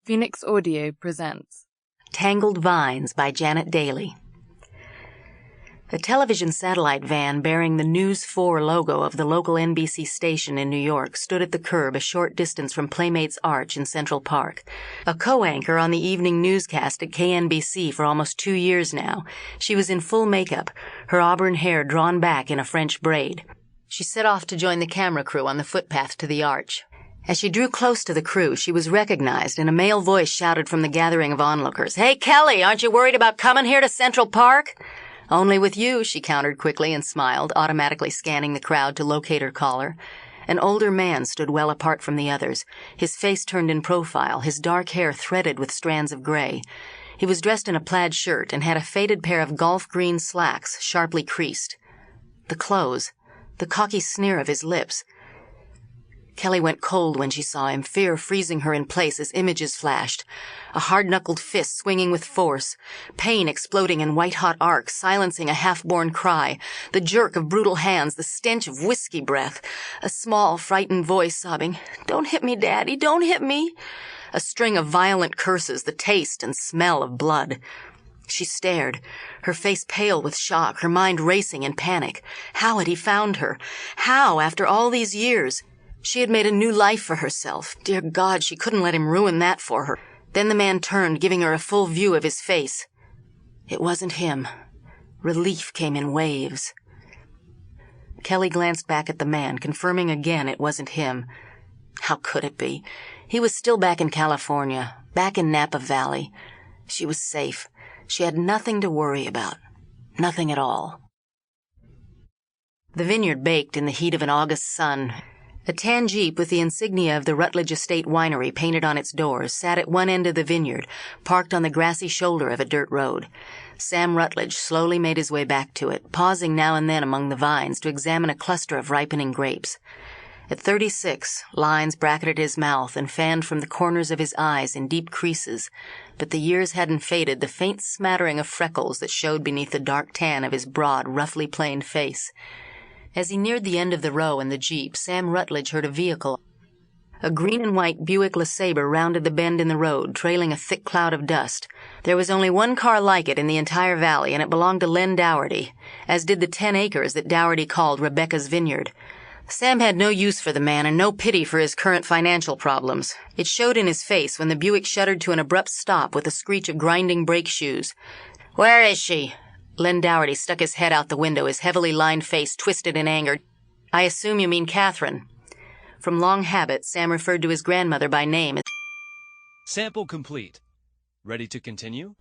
Phoenix Audio presents Tangled Vines by Janet Dailey. A television satellite van bearing the News 4 logo of the local NBC station in New York stood at the curb a short distance from Playmates Arch in Central Park. A co-anchor on the evening newscast at KNBC for almost 2 years now, she was in full makeup, her auburn hair drawn back in a French braid. She set off to join the camera crew on the footpath to the arch. As she drew close to the crew, she was recognized, and a male voice shouted from the gathering of onlookers, "Hey, Kelly, aren't you worried about coming here to Central Park?" "Only with you," she countered quickly and smiled, automatically scanning the crowd to locate her caller. An older man stood well apart from the others, his face turned in profile, his dark hair threaded with strands of gray. He was dressed in a plaid shirt and had a faded pair of golf green slacks, sharply creased. The clothes, the cocky sneer of his lips. Kelly went cold when she saw him, fear freezing her in place as images flashed. A hard-knuckled fist swinging with force, pain exploding in white-hot arcs, silencing a half-born cry, the jerk of brutal hands, the stench of whiskey breath, a small, frightened voice sobbing, "Don't hit me, Daddy, don't hit me." A string of violent curses, the taste and smell of blood. She stared, her face pale with shock, her mind racing in panic. How had he found her? How, after all these years? She had made a new life for herself. Dear God, she couldn't let him ruin that for her. Then the man turned, giving her a full view of his face. It wasn't him. Relief came in waves. Kelly glanced back at the man, confirming again it wasn't him. How could it be? He was still back in California, back in Napa Valley. She was safe. She had nothing to worry about. Nothing at all. The vineyard baked in the heat of an August sun. A tan Jeep with the insignia of the Rutledge Estate Winery painted on its doors sat at one end of the vineyard, parked on the grassy shoulder of a dirt road. Sam Rutledge slowly made his way back to it, pausing now and then among the vines to examine a cluster of ripening grapes. At 36, lines bracketed his mouth and fanned from the corners of his eyes in deep creases, but the years hadn't faded the faint smattering of freckles that showed beneath the dark tan of his broad, roughly planed face. As he neared the end of the row in the Jeep, Sam Rutledge heard a vehicle. A green and white Buick LeSabre rounded the bend in the road, trailing a thick cloud of dust. There was only one car like it in the entire valley, and it belonged to Len Dougherty, as did the 10 acres that Dougherty called Rebecca's vineyard. Sam had no use for the man and no pity for his current financial problems. It showed in his face when the Buick shuddered to an abrupt stop with a screech of grinding brake shoes. "Where is she?" Len Dougherty stuck his head out the window, his heavily lined face twisted in anger. "I assume you mean Katherine." From long habit, Sam referred to his grandmother by name. Sample complete. Ready to continue?